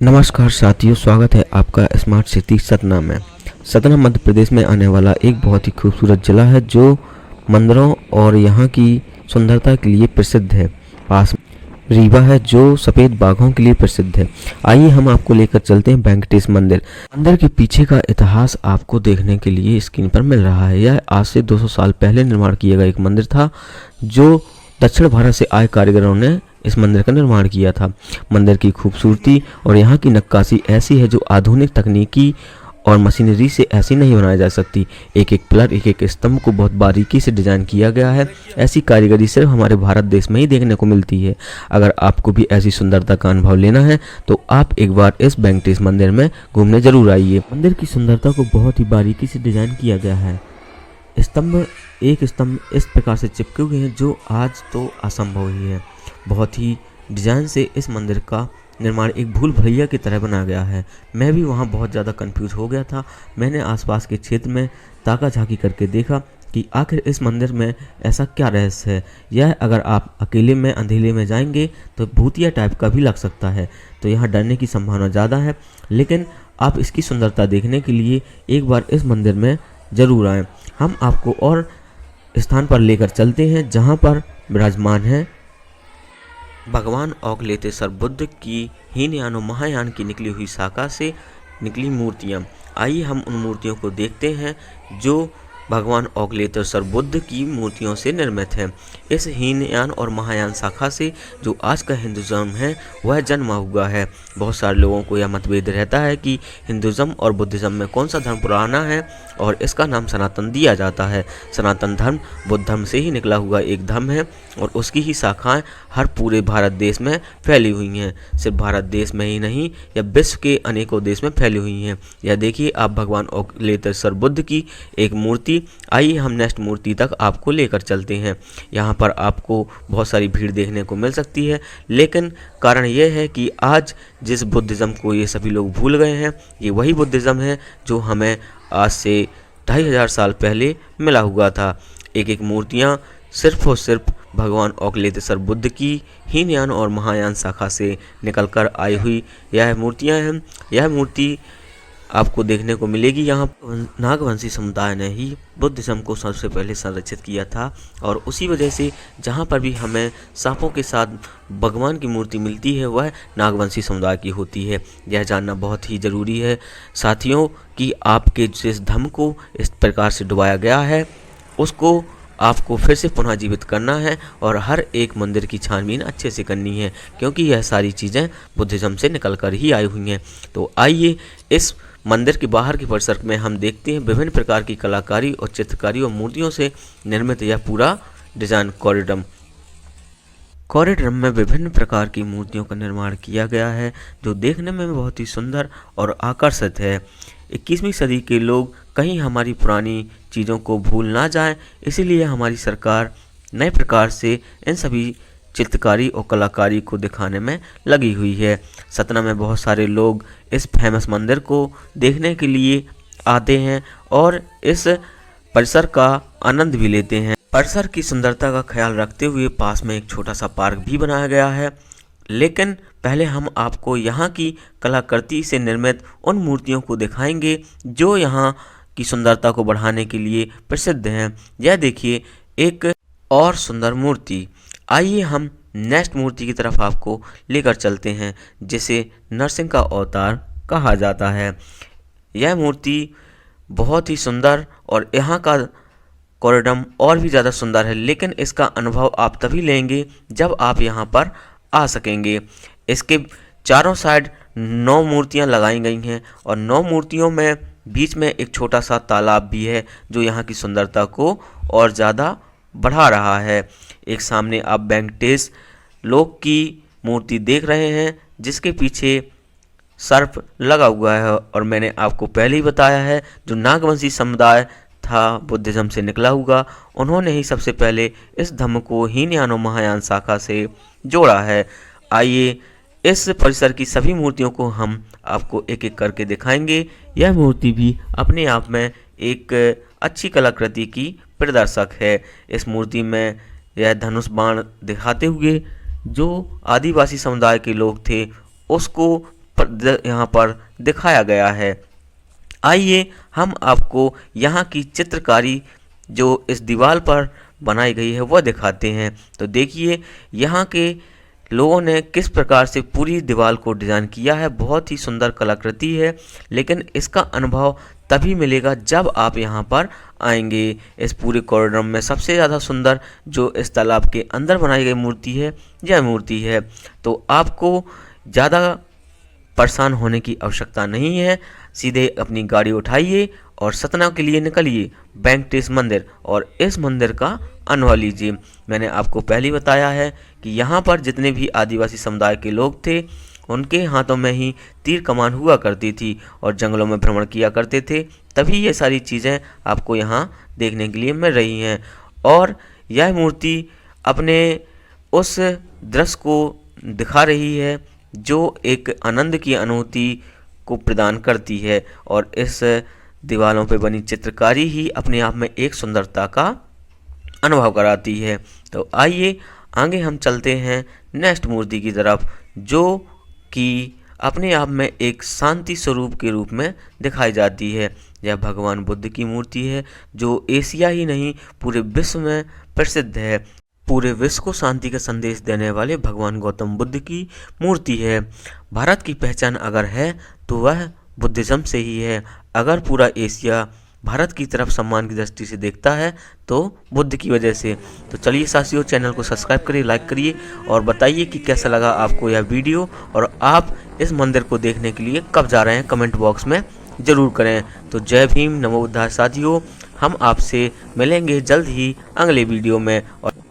नमस्कार साथियों, स्वागत है आपका स्मार्ट सिटी सतना में। सतना मध्य प्रदेश में आने वाला एक बहुत ही खूबसूरत जिला है जो मंदिरों और यहाँ की सुंदरता के लिए प्रसिद्ध है। पास रीवा है जो सफ़ेद बाघों के लिए प्रसिद्ध है। आइए हम आपको लेकर चलते हैं वेंकटेश मंदिर। मंदिर के पीछे का इतिहास आपको देखने के लिए स्क्रीन पर मिल रहा है। यह आज से 200 साल पहले निर्माण किया गया एक मंदिर था जो दक्षिण भारत से आए कारीगरों ने इस मंदिर का निर्माण किया था। मंदिर की खूबसूरती और यहाँ की नक्काशी ऐसी है जो आधुनिक तकनीकी और मशीनरी से ऐसी नहीं बनाई जा सकती। एक एक पिलर, एक एक स्तंभ को बहुत बारीकी से डिजाइन किया गया है। ऐसी कारीगरी सिर्फ हमारे भारत देश में ही देखने को मिलती है। अगर आपको भी ऐसी सुंदरता का अनुभव लेना है तो आप एक बार इस वेंकटेश मंदिर में घूमने जरूर आइए। मंदिर की सुंदरता को बहुत ही बारीकी से डिजाइन किया गया है। एक स्तंभ इस प्रकार से चिपके हुए हैं जो आज तो असंभव ही है। बहुत ही डिजाइन से इस मंदिर का निर्माण एक भूल भुलैया की तरह बना गया है। मैं भी वहाँ बहुत ज़्यादा कंफ्यूज हो गया था। मैंने आसपास के क्षेत्र में ताका झाकी करके देखा कि आखिर इस मंदिर में ऐसा क्या रहस्य है। यह अगर आप अकेले में अंधेरे में जाएंगे तो भूतिया टाइप का भी लग सकता है, तो यहाँ डरने की संभावना ज़्यादा है। लेकिन आप इसकी सुंदरता देखने के लिए एक बार इस मंदिर में ज़रूर आएँ। हम आपको और स्थान पर लेकर चलते हैं जहाँ पर विराजमान है भगवान औगलेतेश्वर बुद्ध की हीनयान और महायान की निकली हुई शाखा से निकली मूर्तियाँ। आइए हम उन मूर्तियों को देखते हैं जो भगवान औगलेतेश्वर बुद्ध की मूर्तियों से निर्मित है। इस हीनयान और महायान शाखा से जो आज का हिंदुज़म है वह जन्मा हुआ है। बहुत सारे लोगों को यह मतभेद रहता है कि हिंदुज़म और बुद्धिज़्म में कौन सा धर्म पुराना है और इसका नाम सनातन दिया जाता है। सनातन धर्म बुद्ध धर्म से ही निकला हुआ एक धर्म है और उसकी ही शाखाएं हर पूरे भारत देश में फैली हुई हैं। सिर्फ भारत देश में ही नहीं, यह विश्व के अनेकों देश में फैली हुई हैं। यह देखिए आप भगवान औगलेतेश्वर बुद्ध की एक मूर्ति। आइए हम नेक्स्ट मूर्ति तक आपको लेकर चलते हैं। यहाँ पर आपको बहुत सारी भीड़ देखने को मिल सकती है, लेकिन कारण यह है कि आज जिस बुद्धिज़्म को ये सभी लोग भूल गए हैं, ये वही बुद्धिज़्म है जो हमें आज से 2500 साल पहले मिला हुआ था। एक एक मूर्तियाँ सिर्फ और सिर्फ भगवान औगलेतेश्वर बुद्ध की हीनयान और महायान शाखा से निकलकर आई हुई यह मूर्तियाँ हैं। यह मूर्ति आपको देखने को मिलेगी। यहाँ नागवंशी समुदाय ने ही बुद्धिज़्म को सबसे पहले संरक्षित किया था और उसी वजह से जहाँ पर भी हमें सांपों के साथ भगवान की मूर्ति मिलती है वह नागवंशी समुदाय की होती है। यह जानना बहुत ही ज़रूरी है साथियों कि आपके जिस धर्म को इस प्रकार से डुबाया गया है उसको आपको फिर से पुनः जीवित करना है और हर एक मंदिर की छानबीन अच्छे से करनी है, क्योंकि यह सारी चीज़ें बुद्धिज़्म से निकल कर ही आई हुई हैं। तो आइए इस मंदिर के बाहर के परिसर में हम देखते हैं विभिन्न प्रकार की कलाकारी और चित्रकारी और मूर्तियों से निर्मित यह पूरा डिज़ाइन कॉरिडोर में विभिन्न प्रकार की मूर्तियों का निर्माण किया गया है जो देखने में बहुत ही सुंदर और आकर्षित है। 21वीं सदी के लोग कहीं हमारी पुरानी चीज़ों को भूल ना जाएं, इसीलिए हमारी सरकार नए प्रकार से इन सभी चित्रकारी और कलाकारी को दिखाने में लगी हुई है। सतना में बहुत सारे लोग इस फेमस मंदिर को देखने के लिए आते हैं और इस परिसर का आनंद भी लेते हैं। परिसर की सुंदरता का ख्याल रखते हुए पास में एक छोटा सा पार्क भी बनाया गया है। लेकिन पहले हम आपको यहाँ की कलाकृति से निर्मित उन मूर्तियों को दिखाएंगे जो यहाँ की सुंदरता को बढ़ाने के लिए प्रसिद्ध हैं। यह देखिए एक और सुंदर मूर्ति। आइए हम नेक्स्ट मूर्ति की तरफ आपको लेकर चलते हैं जिसे नरसिंह का अवतार कहा जाता है। यह मूर्ति बहुत ही सुंदर और यहाँ का कॉरिडोर और भी ज़्यादा सुंदर है, लेकिन इसका अनुभव आप तभी लेंगे जब आप यहाँ पर आ सकेंगे। इसके चारों साइड 9 मूर्तियाँ लगाई गई हैं और 9 मूर्तियों में बीच में एक छोटा सा तालाब भी है जो यहाँ की सुंदरता को और ज़्यादा बढ़ा रहा है। एक सामने आप वेंकटेश लोक की मूर्ति देख रहे हैं जिसके पीछे सर्प लगा हुआ है और मैंने आपको पहले ही बताया है जो नागवंशी समुदाय था बुद्धिज़्म से निकला हुआ, उन्होंने ही सबसे पहले इस धर्म को हीनयान और महायान शाखा से जोड़ा है। आइए इस परिसर की सभी मूर्तियों को हम आपको एक एक करके दिखाएंगे। यह मूर्ति भी अपने आप में एक अच्छी कलाकृति की प्रदर्शक है। इस मूर्ति में यह धनुष बाण दिखाते हुए जो आदिवासी समुदाय के लोग थे उसको यहाँ पर दिखाया गया है। आइए हम आपको यहाँ की चित्रकारी जो इस दीवार पर बनाई गई है वह दिखाते हैं। तो देखिए यहाँ के लोगों ने किस प्रकार से पूरी दीवार को डिज़ाइन किया है। बहुत ही सुंदर कलाकृति है, लेकिन इसका अनुभव तभी मिलेगा जब आप यहाँ पर आएंगे। इस पूरे कॉरिडोर में सबसे ज़्यादा सुंदर जो इस तालाब के अंदर बनाई गई मूर्ति है, यह मूर्ति है। तो आपको ज़्यादा परेशान होने की आवश्यकता नहीं है। सीधे अपनी गाड़ी उठाइए और सतना के लिए निकलिए, वेंकटेश मंदिर, और इस मंदिर का अनुभव लीजिए। मैंने आपको पहले ही बताया है कि यहाँ पर जितने भी आदिवासी समुदाय के लोग थे उनके हाथों में ही तीर कमान हुआ करती थी और जंगलों में भ्रमण किया करते थे, तभी ये सारी चीज़ें आपको यहाँ देखने के लिए मिल रही हैं। और यह मूर्ति अपने उस दृश्य को दिखा रही है जो एक आनंद की अनुभूति को प्रदान करती है, और इस दीवारों पर बनी चित्रकारी ही अपने आप में एक सुंदरता का अनुभव कराती है। तो आइए आगे हम चलते हैं नेक्स्ट मूर्ति की तरफ, जो कि अपने आप में एक शांति स्वरूप के रूप में दिखाई जाती है। यह भगवान बुद्ध की मूर्ति है जो एशिया ही नहीं पूरे विश्व में प्रसिद्ध है। पूरे विश्व को शांति का संदेश देने वाले भगवान गौतम बुद्ध की मूर्ति है। भारत की पहचान अगर है तो वह बुद्धिज़्म से ही है। अगर पूरा एशिया भारत की तरफ सम्मान की दृष्टि से देखता है तो बुद्ध की वजह से। तो चलिए साथियों, चैनल को सब्सक्राइब करिए, लाइक करिए और बताइए कि कैसा लगा आपको यह वीडियो, और आप इस मंदिर को देखने के लिए कब जा रहे हैं कमेंट बॉक्स में ज़रूर करें। तो जय भीम, नमो बुद्धाय साथियों, हम आपसे मिलेंगे जल्द ही अगले वीडियो में। और